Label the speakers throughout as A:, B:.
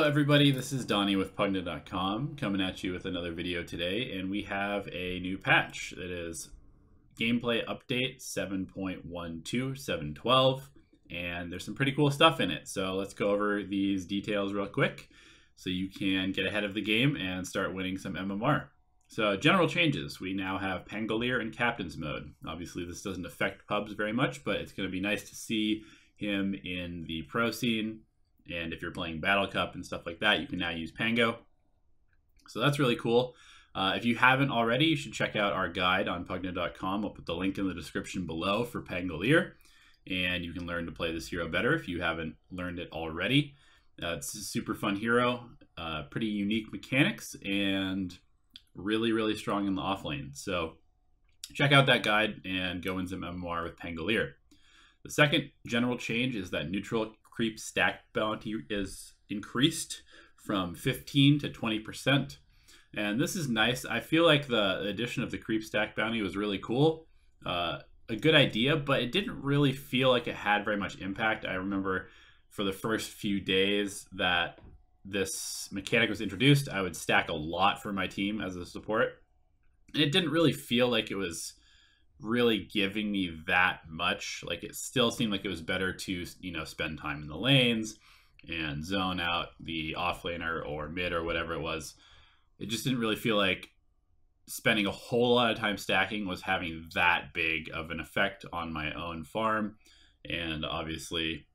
A: everybody, this is Donnie with Pvgna.com coming at you with another video today, and we have a new patch. It is gameplay update 7.12.712, and there's some pretty cool stuff in it. So let's go over these details real quick so you can get ahead of the game and start winning some MMR. So general changes, we now have Pangolier in Captain's mode. Obviously this doesn't affect pubs very much, but it's going to be nice to see him in the pro scene. And if you're playing Battle Cup and stuff like that, you can now use Pango. So that's really cool. If you haven't already, you should check out our guide on Pvgna.com. I'll put the link in the description below for Pangolier. And you can learn to play this hero better if you haven't learned it already. It's a super fun hero, pretty unique mechanics, and really, really strong in the offlane. So check out that guide and go in some MMR with Pangolier. The second general change is that neutral creep stack bounty is increased from 15 to 20%. And this is nice. I feel like the addition of the creep stack bounty was really cool. A good idea, but it didn't really feel like it had very much impact. I remember for the first few days that this mechanic was introduced, I would stack a lot for my team as a support. And it didn't really feel like it was really giving me that much. Like, it still seemed like it was better to, spend time in the lanes and zone out the offlaner or mid or whatever it was. It just didn't really feel like spending a whole lot of time stacking was having that big of an effect on my own farm. And obviously,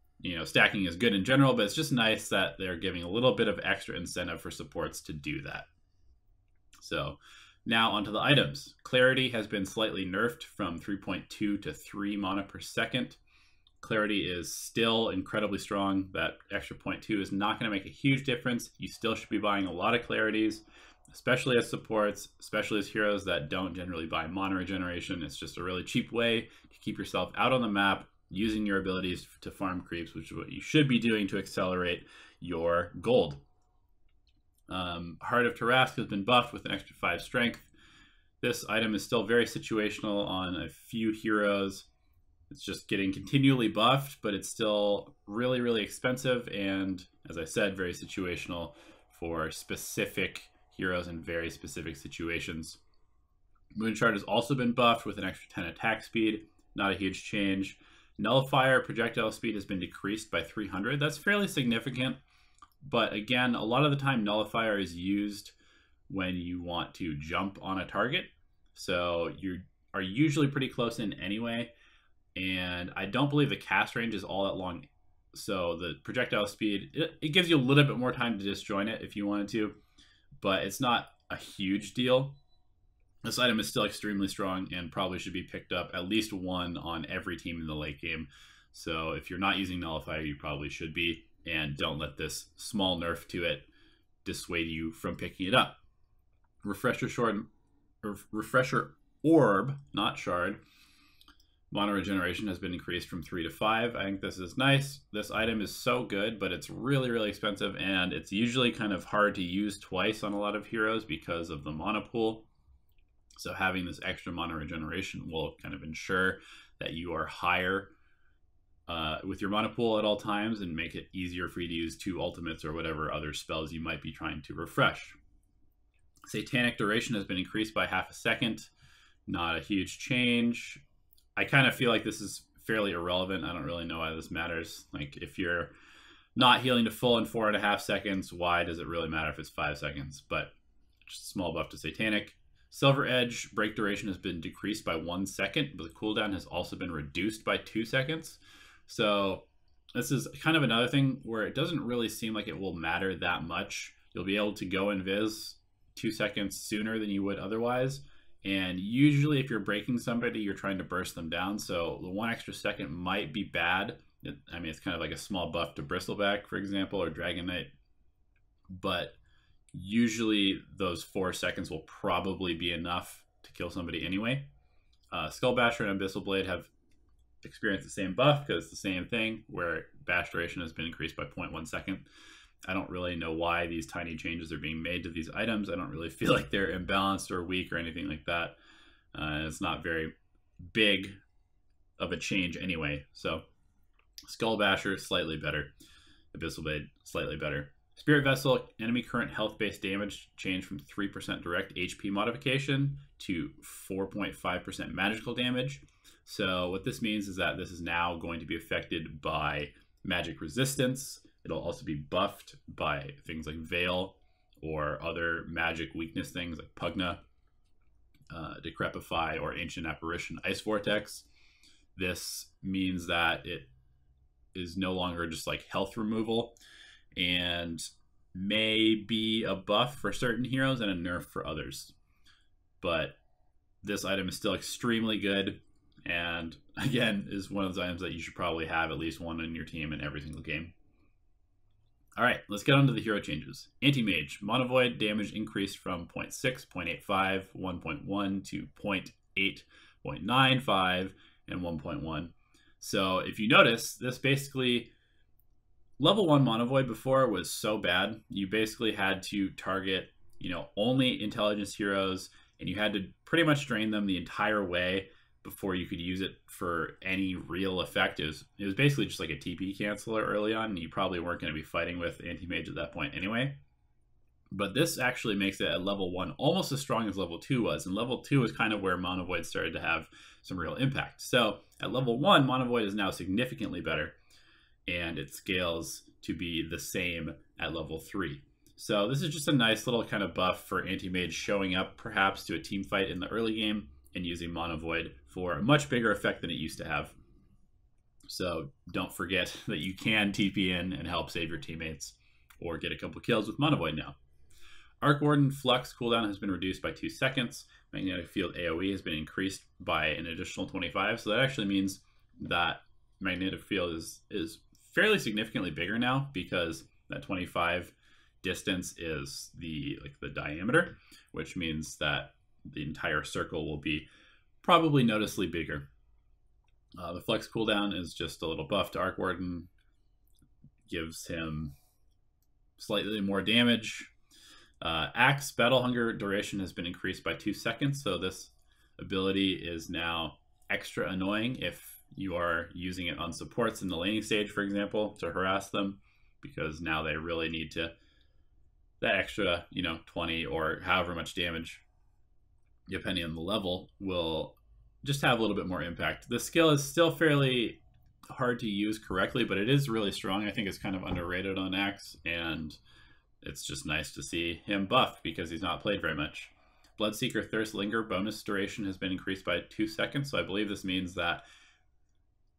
A: stacking is good in general, but it's just nice that they're giving a little bit of extra incentive for supports to do that. So now onto the items. Clarity has been slightly nerfed from 3.2 to 3 mana per second. Clarity is still incredibly strong. That extra 0.2 is not going to make a huge difference. You still should be buying a lot of clarities, especially as supports, especially as heroes that don't generally buy mana regeneration. It's just a really cheap way to keep yourself out on the map using your abilities to farm creeps, which is what you should be doing to accelerate your gold. Heart of Tarask has been buffed with an extra 5 strength. This item is still very situational on a few heroes. It's just getting continually buffed, but it's still really, really expensive. And as I said, very situational for specific heroes in very specific situations. Moonshard has also been buffed with an extra 10 attack speed. Not a huge change. Nullifier projectile speed has been decreased by 300. That's fairly significant. But again, a lot of the time Nullifier is used when you want to jump on a target. So you are usually pretty close in anyway. And I don't believe the cast range is all that long. So the projectile speed, it gives you a little bit more time to disjoin it if you wanted to. But it's not a huge deal. This item is still extremely strong and probably should be picked up at least one on every team in the late game. So if you're not using Nullifier, you probably should be. And don't let this small nerf to it dissuade you from picking it up. Refresher Orb, not Shard. Mana regeneration has been increased from 3 to 5. I think this is nice. This item is so good, but it's really, really expensive, and it's usually kind of hard to use twice on a lot of heroes because of the mana pool. So having this extra mana regeneration will kind of ensure that you are higher with your mana pool at all times and make it easier for you to use 2 ultimates or whatever other spells you might be trying to refresh. Satanic duration has been increased by half a second. Not a huge change. I kind of feel like this is fairly irrelevant. I don't really know why this matters. Like, if you're not healing to full in 4.5 seconds, why does it really matter if it's 5 seconds? But just a small buff to Satanic. Silver Edge break duration has been decreased by 1 second, but the cooldown has also been reduced by 2 seconds. So this is kind of another thing where it doesn't really seem like it will matter that much. You'll be able to go invis 2 seconds sooner than you would otherwise. And usually if you're breaking somebody, you're trying to burst them down. So the 1 extra second might be bad. It's kind of like a small buff to Bristleback, for example, or Dragon Knight. But usually those 4 seconds will probably be enough to kill somebody anyway. Skullbasher and Abyssal Blade have experienced the same buff because it's the same thing where bash duration has been increased by 0.1 second. I don't really know why these tiny changes are being made to these items. I don't really feel like they're imbalanced or weak or anything like that. It's not very big of a change anyway. So Skullbasher, slightly better. Abyssal Blade, slightly better. Spirit Vessel, enemy current health-based damage changed from 3% direct HP modification to 4.5% magical damage. So what this means is that this is now going to be affected by magic resistance. It'll also be buffed by things like Veil or other magic weakness things like Pvgna, Decrepify, or Ancient Apparition Ice Vortex. This means that it is no longer just like health removal and may be a buff for certain heroes and a nerf for others. But this item is still extremely good, and again is one of those items that you should probably have at least one in your team in every single game. All right, let's get on to the hero changes. Anti-Mage, Mono Void damage increased from 0.6, 0.85, 1.1 to 0.8, 0.95, and 1.1. So if you notice, this basically, level 1 Mono Void before was so bad. You basically had to target, only intelligence heroes, and you had to pretty much drain them the entire way before you could use it for any real effect. It was basically just like a TP canceller early on, and you probably weren't going to be fighting with Anti-Mage at that point anyway. But this actually makes it at level 1 almost as strong as level 2 was, and level 2 is kind of where Mono Void started to have some real impact. So at level 1, Mono Void is now significantly better, and it scales to be the same at level 3. So this is just a nice little kind of buff for Anti-Mage showing up perhaps to a team fight in the early game and using Mono Void for a much bigger effect than it used to have. So don't forget that you can TP in and help save your teammates or get a couple kills with Mono Void now. Arc Warden Flux cooldown has been reduced by 2 seconds. Magnetic Field AoE has been increased by an additional 25. So that actually means that Magnetic Field is fairly significantly bigger now, because that 25 distance is the diameter, which means that the entire circle will be probably noticeably bigger. The Flex cooldown is just a little buff to Arc Warden, gives him slightly more damage. Axe Battle Hunger duration has been increased by 2 seconds, so this ability is now extra annoying if you are using it on supports in the laning stage, for example, to harass them, because now they really need that extra 20 or however much damage, depending on the level, will just have a little bit more impact. The skill is still fairly hard to use correctly, but it is really strong. I think it's kind of underrated on Axe, and it's just nice to see him buffed because he's not played very much. Bloodseeker Thirst Linger bonus duration has been increased by 2 seconds, so I believe this means that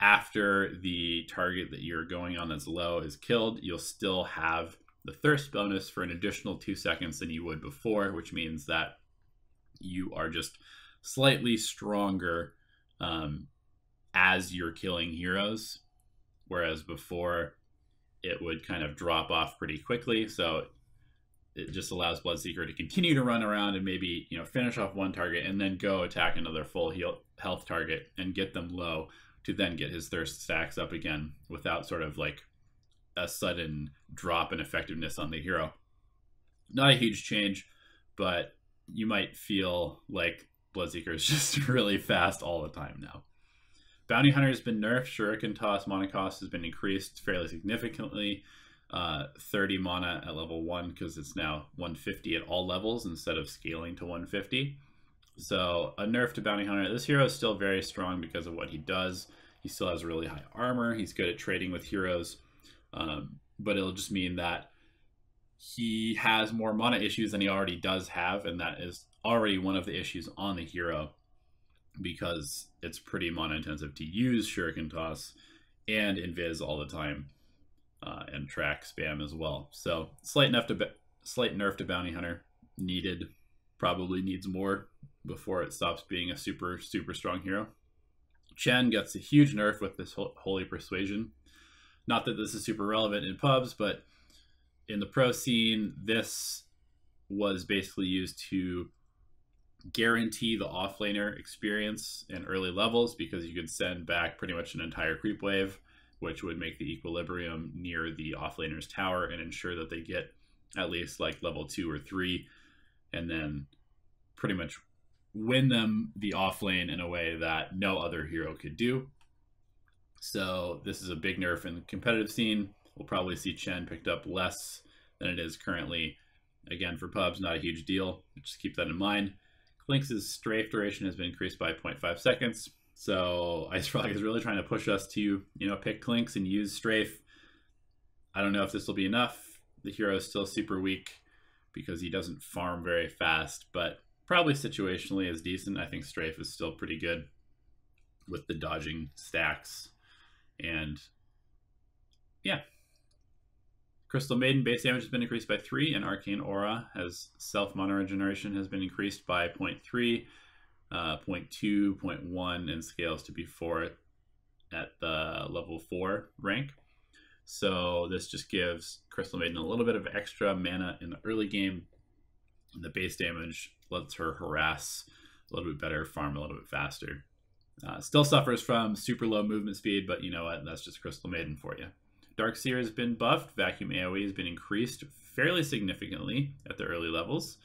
A: after the target that you're going on that's low is killed, you'll still have the thirst bonus for an additional 2 seconds than you would before, which means that you are just slightly stronger as you're killing heroes, whereas before it would kind of drop off pretty quickly. So it just allows Bloodseeker to continue to run around and maybe finish off one target and then go attack another full health target and get them low to then get his thirst stacks up again without sort of like a sudden drop in effectiveness on the hero. Not a huge change, but you might feel like Bloodseeker is just really fast all the time now. Bounty Hunter has been nerfed. Shuriken Toss mana cost has been increased fairly significantly. 30 mana at level 1 because it's now 150 at all levels instead of scaling to 150. So a nerf to Bounty Hunter. This hero is still very strong because of what he does. He still has really high armor. He's good at trading with heroes. But it'll just mean that he has more mana issues than he already does have, and that is already one of the issues on the hero because it's pretty mana intensive to use Shuriken Toss and Invis all the time, and track spam as well. So slight nerf to Bounty Hunter needed. Probably needs more before it stops being a super strong hero. Chen gets a huge nerf with this Holy Persuasion. Not that this is super relevant in pubs, but in the pro scene, this was basically used to guarantee the offlaner experience in early levels because you could send back pretty much an entire creep wave, which would make the equilibrium near the offlaner's tower and ensure that they get at least like level 2 or 3, and then pretty much win them the offlane in a way that no other hero could do. So this is a big nerf in the competitive scene. We'll probably see Chen picked up less than it is currently. Again, for pubs, not a huge deal. Just keep that in mind. Clinks' strafe duration has been increased by 0.5 seconds. So Ice Frog is really trying to push us to, pick Clinks and use strafe. I don't know if this will be enough. The hero is still super weak because he doesn't farm very fast, but probably situationally is decent. I think strafe is still pretty good with the dodging stacks. And yeah. Crystal Maiden base damage has been increased by 3, and Arcane Aura has self-mana regeneration has been increased by 0.3, 0.2, 0.1, and scales to be 4 at the level 4 rank. So this just gives Crystal Maiden a little bit of extra mana in the early game. And the base damage lets her harass a little bit better, farm a little bit faster. Still suffers from super low movement speed, but you know what? That's just Crystal Maiden for you. Darkseer has been buffed. Vacuum AoE has been increased fairly significantly at the early levels.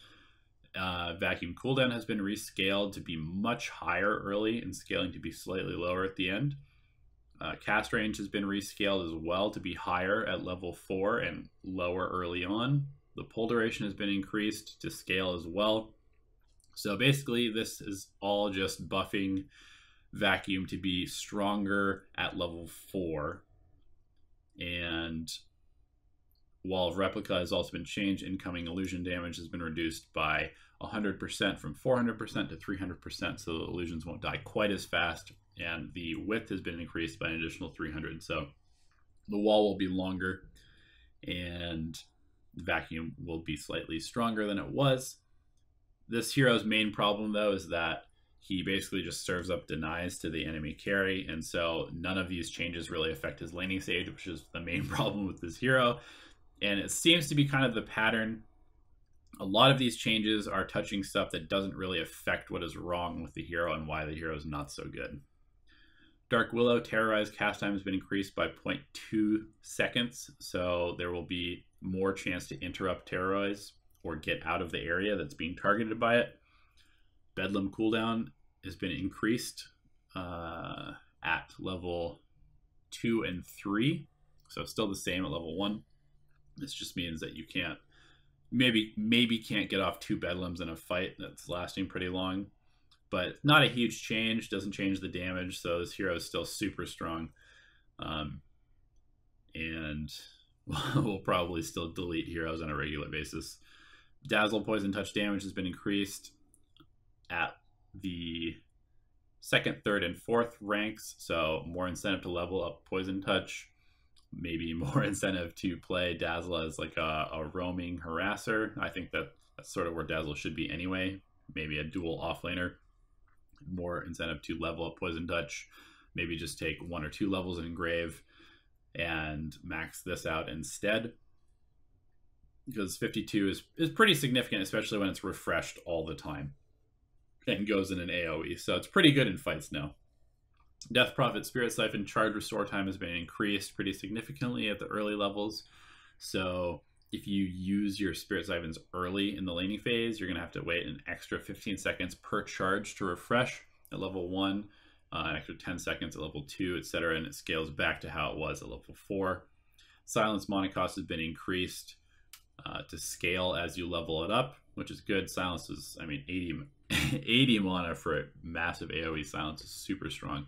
A: Vacuum cooldown has been rescaled to be much higher early and scaling to be slightly lower at the end. Cast range has been rescaled as well to be higher at level 4 and lower early on. The pull duration has been increased to scale as well. So basically this is all just buffing Vacuum to be stronger at level 4. And Wall of Replica has also been changed. Incoming illusion damage has been reduced by 100% from 400% to 300%, so the illusions won't die quite as fast. And the width has been increased by an additional 300, so the wall will be longer, and the Vacuum will be slightly stronger than it was. This hero's main problem, though, is that he basically just serves up denies to the enemy carry, and so none of these changes really affect his laning stage, which is the main problem with this hero. And it seems to be kind of the pattern. A lot of these changes are touching stuff that doesn't really affect what is wrong with the hero and why the hero is not so good. Dark Willow Terrorize cast time has been increased by 0.2 seconds, so there will be more chance to interrupt Terrorize or get out of the area that's being targeted by it. Bedlam cooldown has been increased at level 2 and 3, so still the same at level 1. This just means that you can't, maybe can't get off 2 Bedlams in a fight that's lasting pretty long, but not a huge change, doesn't change the damage, so this hero is still super strong. And we'll probably still delete heroes on a regular basis. Dazzle Poison Touch damage has been increased at the 2nd, 3rd, and 4th ranks, so more incentive to level up Poison Touch, maybe more incentive to play Dazzle as like a roaming harasser. I think that's sort of where Dazzle should be anyway, maybe a dual offlaner. More incentive to level up Poison Touch, maybe just take 1 or 2 levels in Engrave and max this out instead, because 52 is pretty significant, especially when it's refreshed all the time and goes in an AoE, so it's pretty good in fights now. Death Prophet Spirit Siphon charge restore time has been increased pretty significantly at the early levels, so if you use your Spirit Siphons early in the laning phase, you're going to have to wait an extra 15 seconds per charge to refresh at level 1, an extra 10 seconds at level 2, etc., and it scales back to how it was at level 4. Silence mana cost has been increased to scale as you level it up, which is good. Silence is, 80 mana for a massive AoE silence is super strong.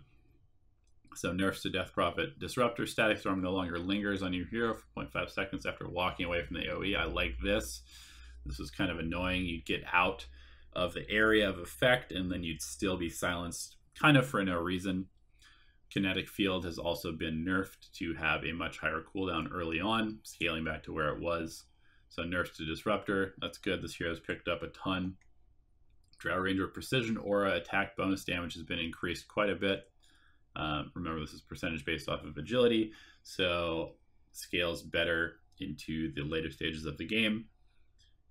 A: So nerfs to Death Prophet Disruptor. Static Storm no longer lingers on your hero for 0.5 seconds after walking away from the AoE. I like this. This was kind of annoying. You'd get out of the area of effect and then you'd still be silenced kind of for no reason. Kinetic Field has also been nerfed to have a much higher cooldown early on, scaling back to where it was. So nerfs to Disruptor, that's good. This hero's picked up a ton. Drow Ranger Precision Aura attack bonus damage has been increased quite a bit. Remember, this is percentage based off of agility, so scales better into the later stages of the game.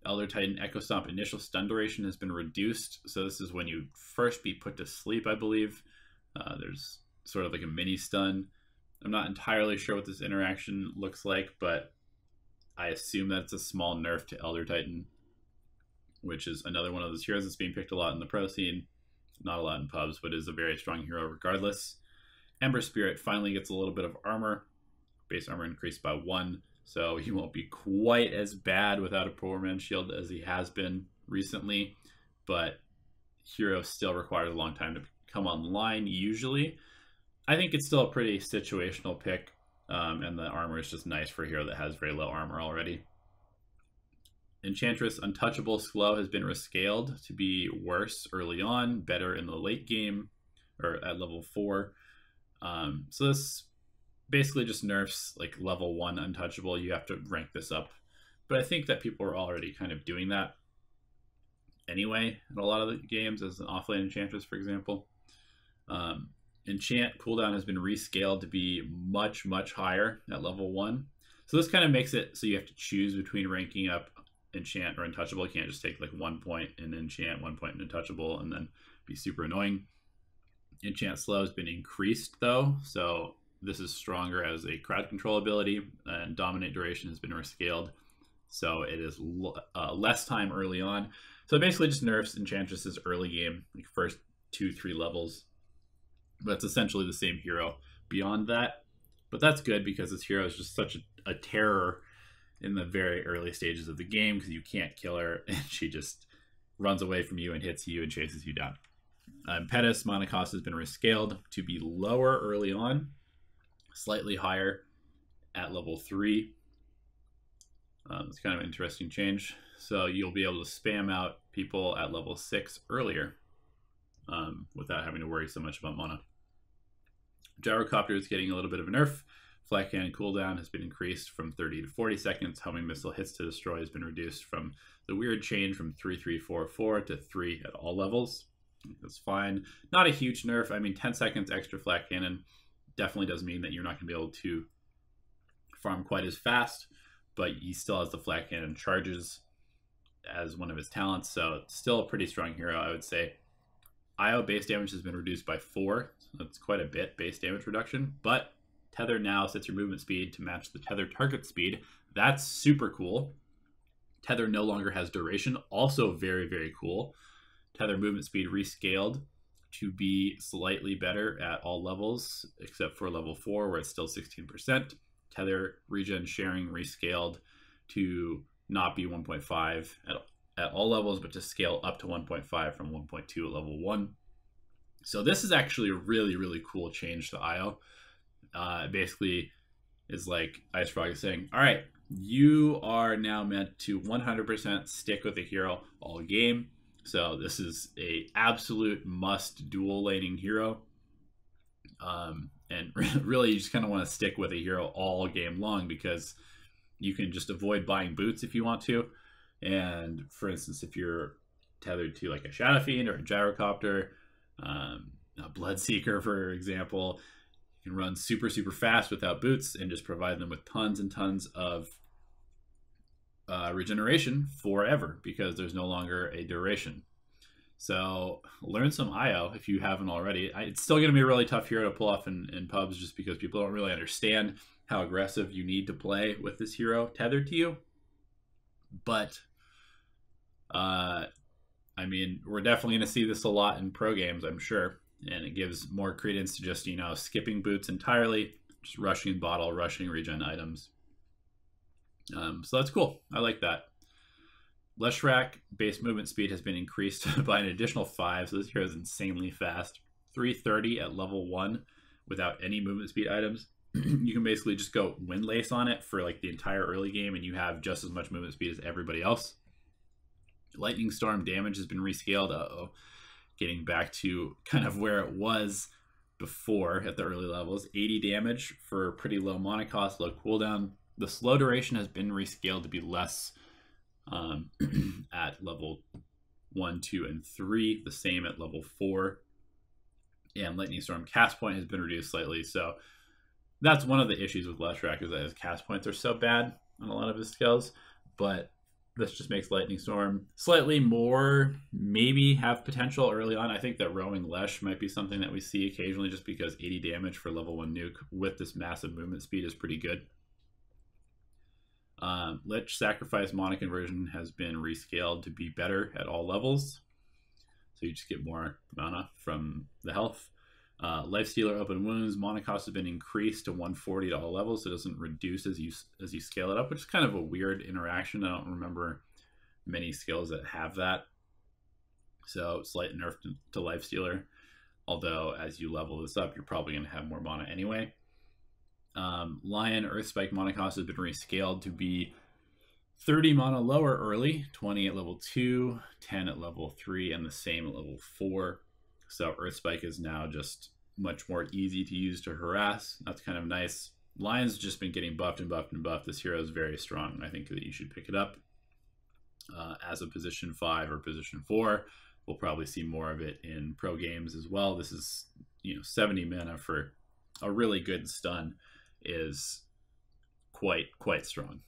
A: Elder Titan Echo Stomp initial stun duration has been reduced, so this is when you first be put to sleep, I believe. There's sort of like a mini stun. I'm not entirely sure what this interaction looks like, but I assume that's a small nerf to Elder Titan, which is another one of those heroes that's being picked a lot in the pro scene, not a lot in pubs, but is a very strong hero regardless. Ember Spirit finally gets a little bit of armor. Base armor increased by 1, so he won't be quite as bad without a poor man's shield as he has been recently, but hero still requires a long time to come online usually. I think it's still a pretty situational pick, and the armor is just nice for a hero that has very low armor already. Enchantress Untouchable Slow has been rescaled to be worse early on, better in the late game, or at level 4. So this basically just nerfs like level 1 Untouchable. You have to rank this up. But I think that people are already kind of doing that anyway in a lot of the games as an offlane Enchantress, for example. Enchant cooldown has been rescaled to be much, much higher at level 1. So this kind of makes it so you have to choose between ranking up Enchant or Untouchable. You can't just take like 1 point in Enchant, 1 point in Untouchable, and then be super annoying. Enchant Slow has been increased though, so this is stronger as a crowd control ability, and Dominate Duration has been rescaled, so it is less time early on. So it basically just nerfs Enchantresses early game, like first 2-3 levels. But it's essentially the same hero beyond that. But that's good because this hero is just such a terror in the very early stages of the game because you can't kill her and she just runs away from you and hits you and chases you down. Pettis mana cost has been rescaled to be lower early on, slightly higher at level 3. It's kind of an interesting change. So you'll be able to spam out people at level 6 earlier without having to worry so much about mana. Gyrocopter is getting a little bit of a nerf. Flat cannon cooldown has been increased from 30 to 40 seconds. Homing missile hits to destroy has been reduced from the weird change from 3-3-4-4 to 3 at all levels. That's fine. Not a huge nerf. I mean, 10 seconds extra flat cannon definitely does mean that you're not going to be able to farm quite as fast, but he still has the flat cannon charges as one of his talents, so still a pretty strong hero, I would say. IO base damage has been reduced by 4, so that's quite a bit base damage reduction, but Tether now sets your movement speed to match the Tether target speed. That's super cool. Tether no longer has duration, also very, very cool. Tether movement speed rescaled to be slightly better at all levels, except for level 4, where it's still 16%. Tether regen sharing rescaled to not be 1.5 at all levels, but to scale up to 1.5 from 1.2 at level 1. So this is actually a really, really cool change to IO. Basically is like Ice Frog is saying, all right, you are now meant to 100% stick with the hero all game. So this is a absolute must dual laning hero. And really you just kind of want to stick with a hero all game long because you can just avoid buying boots if you want to. And for instance, if you're tethered to like a Shadow Fiend or a Gyrocopter, a Bloodseeker, for example, you can run super, super fast without boots and just provide them with tons and tons of regeneration forever because there's no longer a duration. So learn some IO if you haven't already. It's still going to be a really tough hero to pull off in pubs just because people don't really understand how aggressive you need to play with this hero tethered to you. But I mean, we're definitely going to see this a lot in pro games, I'm sure. And it gives more credence to just, skipping boots entirely, just rushing bottle, rushing regen items. So that's cool. I like that. Leshrac base movement speed has been increased by an additional 5, so this hero is insanely fast. 330 at level 1 without any movement speed items. You can basically just go Windlace on it for like the entire early game and you have just as much movement speed as everybody else. Lightning Storm damage has been rescaled. Getting back to kind of where it was before at the early levels. 80 damage for pretty low mana cost, low cooldown. The slow duration has been rescaled to be less at level 1, 2, and 3. The same at level 4. And Lightning Storm cast point has been reduced slightly. So that's one of the issues with Leshrac is that his cast points are so bad on a lot of his skills. But this just makes Lightning Storm slightly more, maybe have potential early on. I think that Roaming Lesh might be something that we see occasionally just because 80 damage for level 1 nuke with this massive movement speed is pretty good. Lich Sacrifice mana conversion has been rescaled to be better at all levels. So you just get more mana from the health. Lifestealer open wounds, mana cost has been increased to 140 to all levels, so it doesn't reduce as you scale it up, which is kind of a weird interaction. I don't remember many skills that have that. So slight nerf to Lifestealer, although as you level this up, you're probably going to have more mana anyway. Lion Earthspike mana cost has been rescaled to be 30 mana lower early, 20 at level 2, 10 at level 3, and the same at level 4. So Earthspike is now just much more easy to use to harass. That's kind of nice. Lion's just been getting buffed and buffed and buffed. This hero is very strong. I think that you should pick it up as a position 5 or position 4. We'll probably see more of it in pro games as well. This is, 70 mana for a really good stun is quite strong.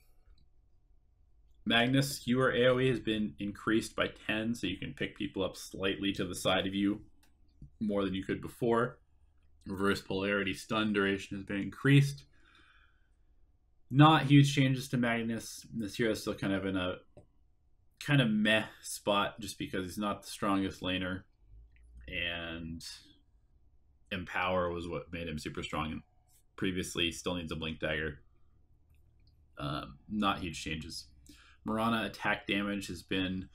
A: Magnus skewer AoE has been increased by 10, so you can pick people up slightly to the side of you more than you could before. Reverse polarity stun duration has been increased. Not huge changes to Magnus. This hero is still kind of in a kind of meh spot just because he's not the strongest laner, and Empower was what made him super strong previously. Still needs a Blink Dagger. Not huge changes. Mirana attack damage has been,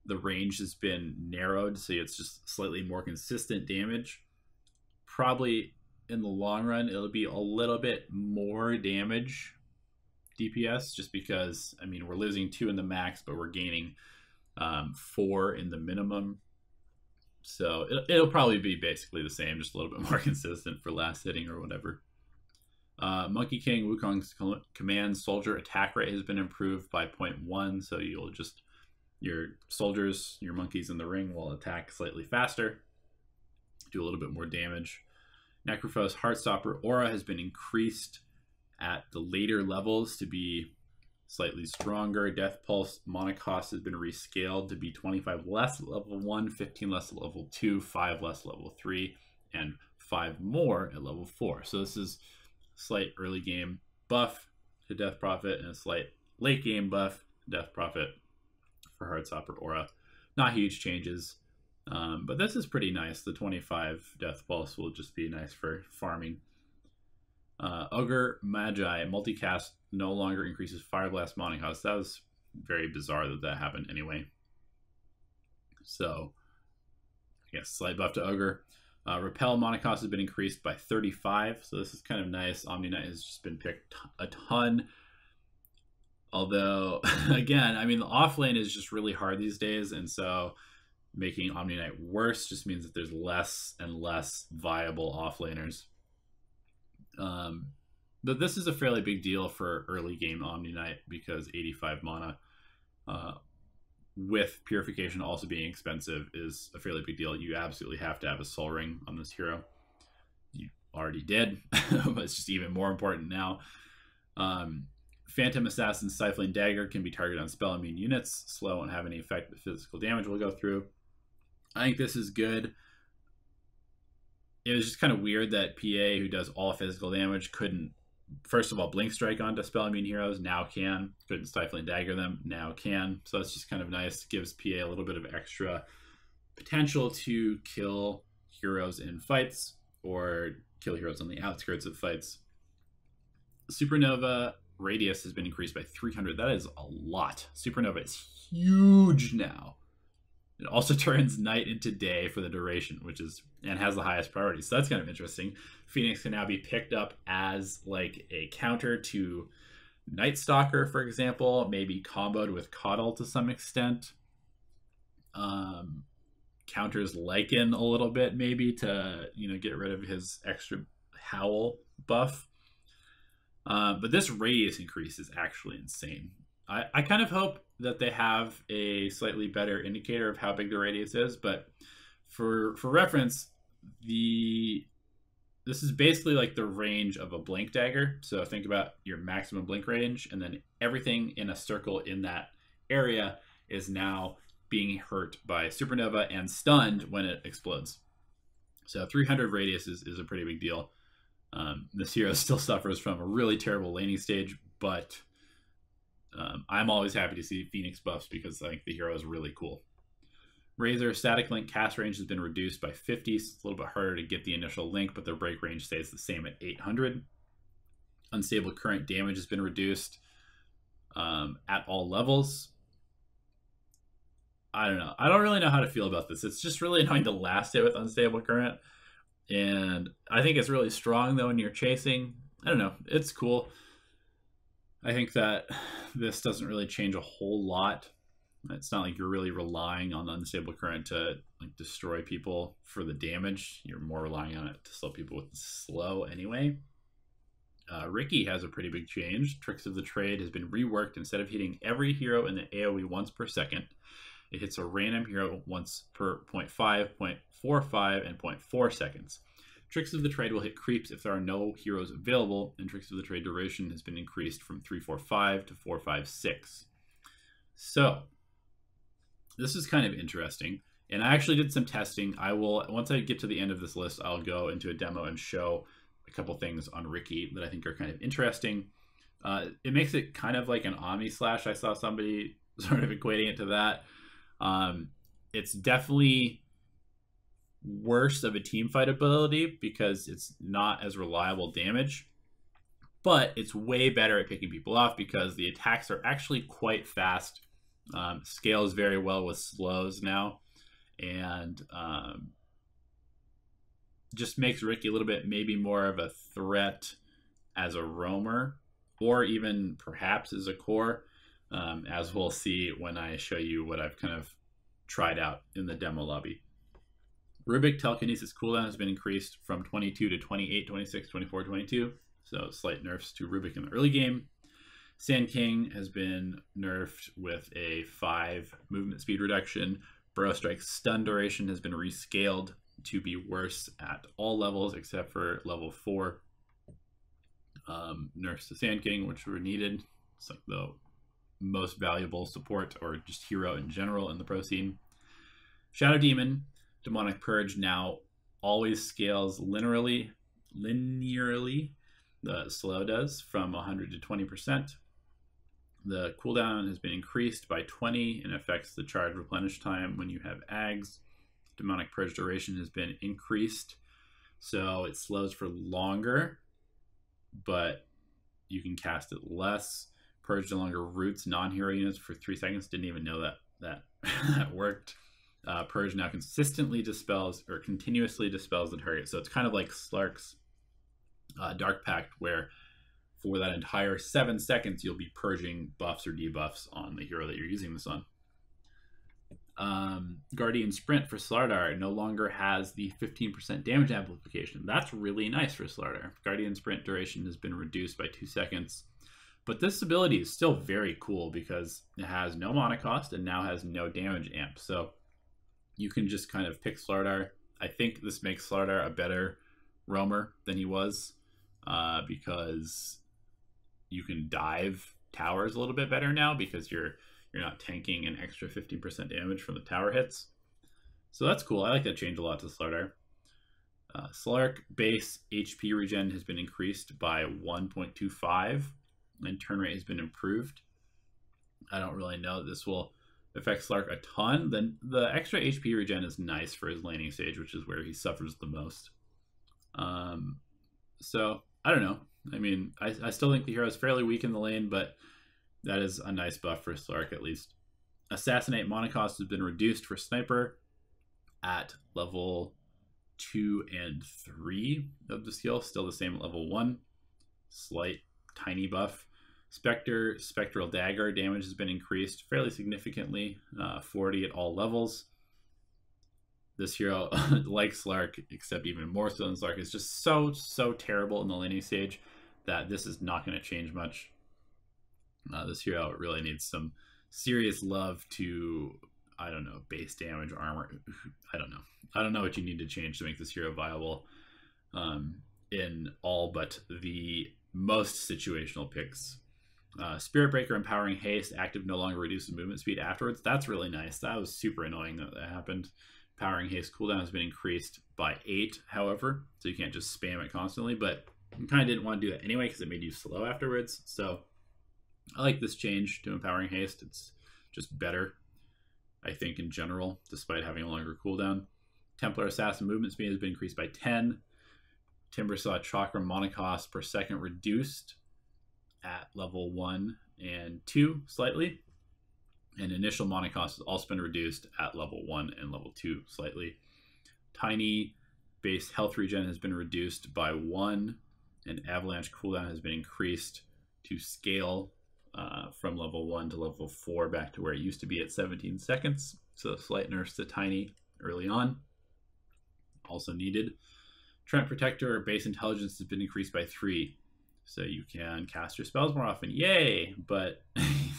A: the range has been narrowed, so it's just slightly more consistent damage. Probably in the long run, it'll be a little bit more damage DPS, just because, I mean, we're losing 2 in the max, but we're gaining 4 in the minimum. So it'll probably be basically the same, just a little bit more consistent for last hitting or whatever. Monkey King Wukong's command soldier attack rate has been improved by 0.1, so you'll just, your soldiers, your monkeys in the ring will attack slightly faster, do a little bit more damage. Necrophos Heartstopper aura has been increased at the later levels to be slightly stronger. Death Pulse mana cost has been rescaled to be 25 less at level 1, 15 less at level 2, 5 less at level 3, and 5 more at level 4. So this is a slight early game buff to Death Prophet and a slight late game buff to Death Prophet for Heartstopper aura. Not huge changes, but this is pretty nice. The 25 Death Pulse will just be nice for farming. Ogre Magi multicast no longer increases Fire Blast mana cost. That was very bizarre that happened anyway. So, I guess slight buff to Ogre. Repel mana cost has been increased by 35, so this is kind of nice. Omni Knight has just been picked a ton. Although, again, I mean, the off lane is just really hard these days, and so making Omni Knight worse just means that there's less and less viable off laners. But this is a fairly big deal for early game Omni Knight because 85 mana with Purification also being expensive is a fairly big deal. You absolutely have to have a Soul Ring on this hero. You already did, but it's just even more important now. Phantom Assassin's Stifling Dagger can be targeted on spell immune units. Slow won't have any effect, but physical damage will go through. I think this is good. It was just kind of weird that PA, who does all physical damage, couldn't, first of all, Blink Strike onto spell immune heroes, now can. Couldn't Stifling Dagger them, now can. So it's just kind of nice. Gives PA a little bit of extra potential to kill heroes in fights or kill heroes on the outskirts of fights. Supernova radius has been increased by 300. That is a lot. Supernova is huge now. It also turns night into day for the duration, which is, and has the highest priority. So that's kind of interesting. Phoenix can now be picked up as like a counter to Night Stalker, for example, maybe comboed with Coddle to some extent. Counters Lycan a little bit, maybe, to, get rid of his extra Howl buff. But this radius increase is actually insane. I kind of hope that they have a slightly better indicator of how big the radius is, but for reference, this is basically like the range of a Blink Dagger. So think about your maximum blink range, and then everything in a circle in that area is now being hurt by Supernova and stunned when it explodes. So 300 radius is a pretty big deal. This hero still suffers from a really terrible laning stage, but I'm always happy to see Phoenix buffs because I think the hero is really cool. Razor static link cast range has been reduced by 50. It's a little bit harder to get the initial link, but their break range stays the same at 800. Unstable current damage has been reduced at all levels. I don't know. I don't really know how to feel about this. It's just really annoying to last hit with unstable current. And I think it's really strong, though, when you're chasing. I don't know. It's cool. I think that this doesn't really change a whole lot. It's not like you're really relying on the unstable current to like destroy people for the damage. You're more relying on it to slow people with the slow anyway. Riki has a pretty big change. Tricks of the Trade has been reworked. Instead of hitting every hero in the AoE once per second, it hits a random hero once per 0.5, 0.45, and 0.4 seconds. Tricks of the Trade will hit creeps if there are no heroes available, and Tricks of the Trade duration has been increased from 345 to 456. So, this is kind of interesting, and I actually did some testing. I will, once I get to the end of this list, I'll go into a demo and show a couple things on Riki that I think are kind of interesting. It makes it kind of like an Omni Slash. I saw somebody sort of equating it to that. It's definitely worse of a team fight ability because it's not as reliable damage, but it's way better at picking people off because the attacks are actually quite fast. Scales very well with slows now, and just makes Riki a little bit maybe more of a threat as a roamer, or even perhaps as a core, as we'll see when I show you what I've kind of tried out in the demo lobby. Rubik Telekinesis cooldown has been increased from 22 to 28, 26, 24, 22, so slight nerfs to Rubik in the early game. Sand King has been nerfed with a 5 movement speed reduction. Burrow Strike's stun duration has been rescaled to be worse at all levels except for level 4. Nerfs to Sand King, which were needed. It's like the most valuable support or just hero in general in the pro scene. Shadow Demon, Demonic Purge now always scales linearly. The slow does from 100 to 20%. The cooldown has been increased by 20 and affects the charge replenish time when you have Ags. Demonic Purge duration has been increased, so it slows for longer, but you can cast it less. Purge no longer roots non-hero units for 3 seconds. Didn't even know that worked. Purge now consistently dispels or continuously dispels the target. So it's kind of like Slark's Dark Pact, where for that entire 7 seconds, you'll be purging buffs or debuffs on the hero that you're using this on. Guardian Sprint for Slardar no longer has the 15% damage amplification. That's really nice for Slardar. Guardian Sprint duration has been reduced by 2 seconds. But this ability is still very cool because it has no mana cost and now has no damage amp. So you can just kind of pick Slardar. I think this makes Slardar a better roamer than he was because you can dive towers a little bit better now because you're not tanking an extra 15% damage from the tower hits. So that's cool. I like that change a lot to Slardar. Slark base HP regen has been increased by 1.25 and turn rate has been improved. I don't really know that this will affect Slark a ton. Then the extra HP regen is nice for his laning stage, which is where he suffers the most. So I don't know. I mean, I still think the hero is fairly weak in the lane, but that is a nice buff for Slark at least. Assassinate mana cost has been reduced for Sniper at level 2 and 3 of the skill, still the same at level 1. Slight tiny buff. Spectre, Spectral Dagger damage has been increased fairly significantly, 40 at all levels. This hero, like Slark, except even more so than Slark, is just so terrible in the laning stage that this is not going to change much. This hero really needs some serious love to, I don't know, base damage, armor. I don't know. I don't know what you need to change to make this hero viable in all but the most situational picks. Spirit Breaker Empowering Haste, active no longer reduces movement speed afterwards. That's really nice. That was super annoying that happened. Empowering Haste cooldown has been increased by 8, however, so you can't just spam it constantly, but you kind of didn't want to do that anyway because it made you slow afterwards. So I like this change to Empowering Haste. It's just better. I think, in general, despite having a longer cooldown. Templar Assassin movement speed has been increased by 10. Timbersaw Chakra mana cost per second reduced at level 1 and 2 slightly. And initial mana cost has also been reduced at level 1 and level 2 slightly. Tiny base health regen has been reduced by 1, and avalanche cooldown has been increased to scale from level 1 to level 4 back to where it used to be at 17 seconds. So slight nerfs to Tiny early on. Also needed. Trent Protector base intelligence has been increased by 3. So you can cast your spells more often. Yay! But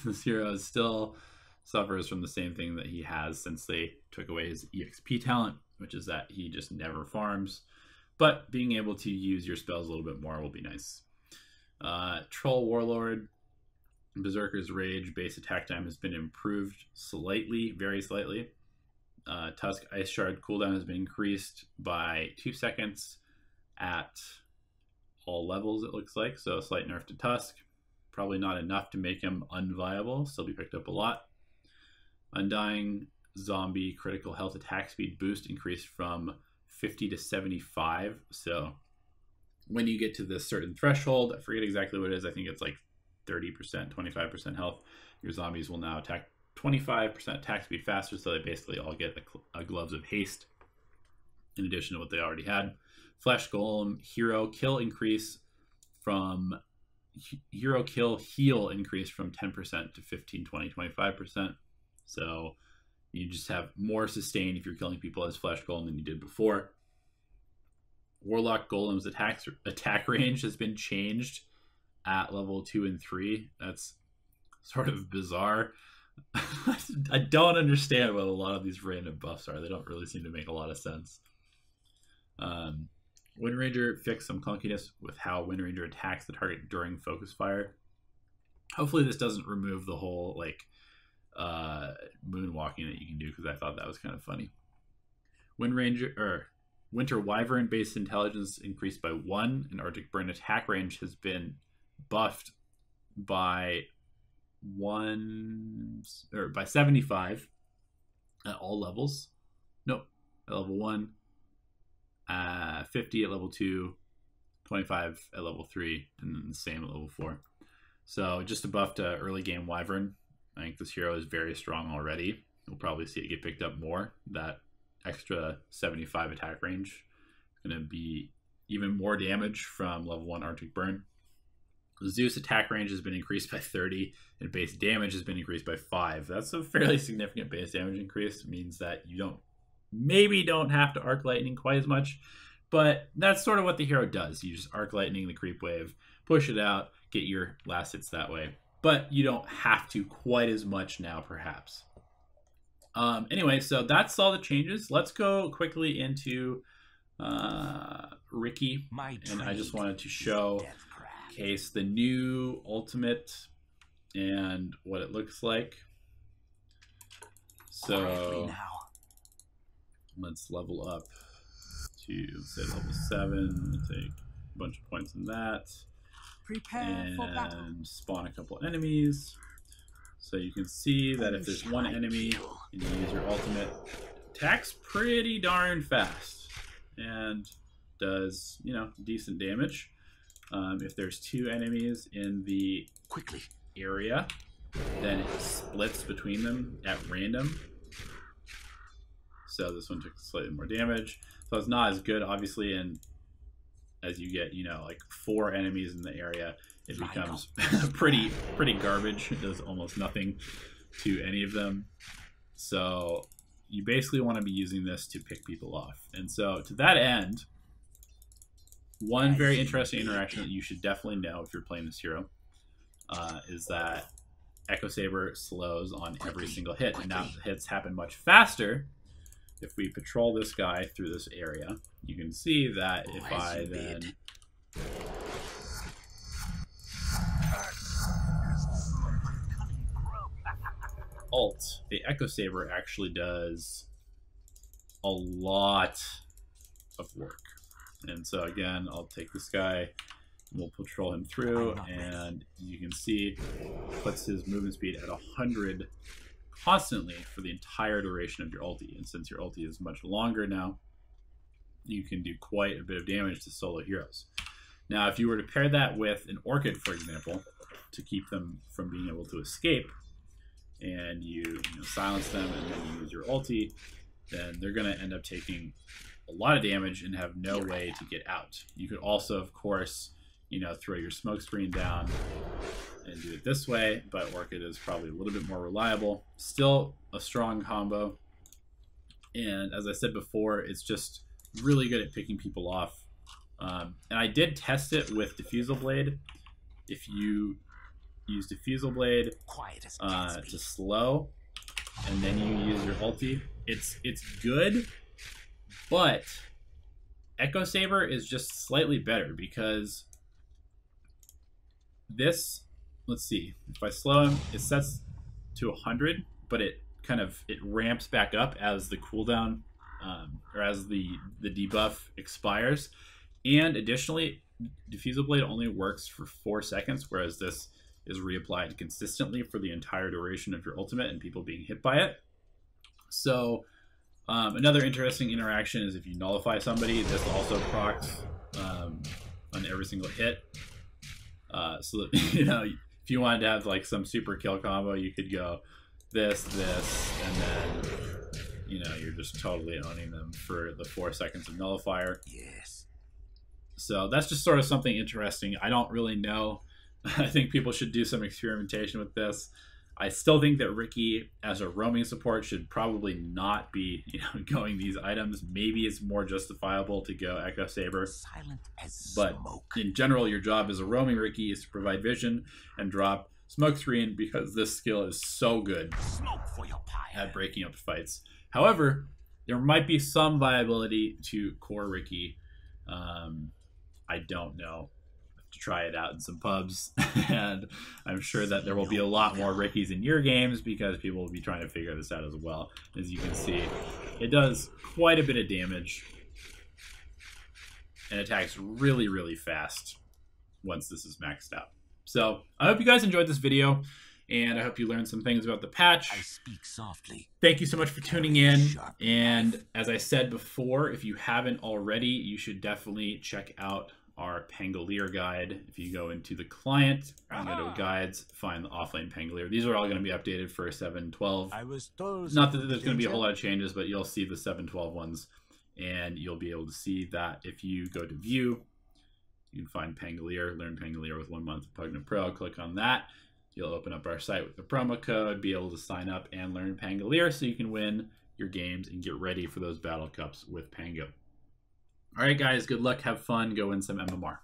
A: this hero still suffers from the same thing that he has since they took away his EXP talent, which is that he just never farms. But being able to use your spells a little bit more will be nice. Troll Warlord, Berserker's Rage base attack time has been improved slightly, very slightly. Tusk Ice Shard cooldown has been increased by 2 seconds at all levels, it looks like. So a slight nerf to Tusk. Probably not enough to make him unviable, still be picked up a lot. Undying Zombie critical health attack speed boost increased from 50 to 75. So when you get to this certain threshold, I forget exactly what it is, I think it's like 30%, 25% health, your zombies will now attack 25% attack speed faster, so they basically all get a Gloves of Haste in addition to what they already had. Flesh Golem hero kill increase from hero kill heal increase from 10% to 15, 20, 25%. So you just have more sustain if you're killing people as Flesh Golem than you did before. Warlock Golem's attack range has been changed at level 2 and 3. That's sort of bizarre. I don't understand what a lot of these random buffs are. They don't really seem to make a lot of sense. Windranger fixed some clunkiness with how Windranger attacks the target during focus fire. Hopefully this doesn't remove the whole like moonwalking that you can do, because I thought that was kind of funny. Winter Wyvern base intelligence increased by 1, and Arctic Burn attack range has been buffed by 75 at all levels. Nope, at level 1, 50 at level 2, 25 at level 3, and then the same at level 4. So just a buff to early game Wyvern. I think this hero is very strong already. We'll probably see it get picked up more. That extra 75 attack range is going to be even more damage from level 1 Arctic Burn. Zeus attack range has been increased by 30, and base damage has been increased by 5. That's a fairly significant base damage increase. It means that you maybe don't have to Arc Lightning quite as much, but that's sort of what the hero does. You just Arc Lightning the creep wave, push it out, get your last hits that way. But you don't have to quite as much now, perhaps. Anyway, so that's all the changes. Let's go quickly into Riki, and I just wanted to show case the new ultimate and what it looks like. So let's level up to say level 7. We'll take a bunch of points in that. Prepare for battle. Spawn a couple enemies. So you can see that if there's one enemy and you use your ultimate, attacks pretty darn fast and does, decent damage. If there's 2 enemies in the area, then it splits between them at random. So this one took slightly more damage. So it's not as good, obviously, and as you get, like 4 enemies in the area, it becomes pretty garbage. It does almost nothing to any of them. So you basically want to be using this to pick people off. And so to that end, one very interesting interaction that you should definitely know if you're playing this hero is that Echo Saber slows on every single hit. And now the hits happen much faster. If we patrol this guy through this area, you can see that if I then ult, the Echo Saber actually does a lot of work. And so again, I'll take this guy, we'll patrol him through, and you can see puts his movement speed at 100 constantly for the entire duration of your ulti. And since your ulti is much longer now, you can do quite a bit of damage to solo heroes. Now, if you were to pair that with an Orchid, for example, to keep them from being able to escape, and you silence them and then you use your ulti, then they're going to end up taking a lot of damage and have no way to get out. You could also, of course, throw your smoke screen down and do it this way, but Orchid is probably a little bit more reliable. Still a strong combo. And as I said before, it's just really good at picking people off. And I did test it with Diffusal Blade. If you use Diffusal Blade to slow, and then you use your ulti, it's good, but Echo Saber is just slightly better because this, let's see, if I slow him, it sets to 100, but it ramps back up as the cooldown or as the debuff expires. And additionally, Diffusal Blade only works for 4 seconds, whereas this is reapplied consistently for the entire duration of your ultimate and people being hit by it. So another interesting interaction is if you nullify somebody, this also procs on every single hit. So that, if you wanted to have like some super kill combo, you could go this, and then you're just totally owning them for the 4 seconds of nullifier.
B: Yes.
A: So that's just sort of something interesting. I don't really know. I think people should do some experimentation with this. I still think that Riki as a roaming support should probably not be going these items. Maybe it's more justifiable to go Echo Saber.
B: Silent as
A: but
B: smoke.
A: In general, your job as a roaming Riki is to provide vision and drop smoke screen, because this skill is so good at breaking up fights. However, there might be some viability to core Riki. I don't know. To try it out in some pubs, and I'm sure that there will be a lot more Rikis in your games because people will be trying to figure this out as well. As you can see, it does quite a bit of damage and attacks really, really fast once this is maxed out. So I hope you guys enjoyed this video, and I hope you learned some things about the patch.
B: I speak softly.
A: Thank you so much for tuning in. And as I said before, if you haven't already, you should definitely check out our Pangolier guide. If you go into the client and go to guides, find the offlane Pangolier. These are all going to be updated for 7.12.
B: I was told.
A: Not that there's going to be a whole lot of changes, but you'll see the 7.12 ones, and you'll be able to see that if you go to view, you can find Pangolier, learn Pangolier with 1 month of Pvgna Pro. Click on that. You'll open up our site with the promo code, be able to sign up and learn Pangolier so you can win your games and get ready for those battle cups with Pango. All right, guys, good luck. Have fun. Go win some MMR.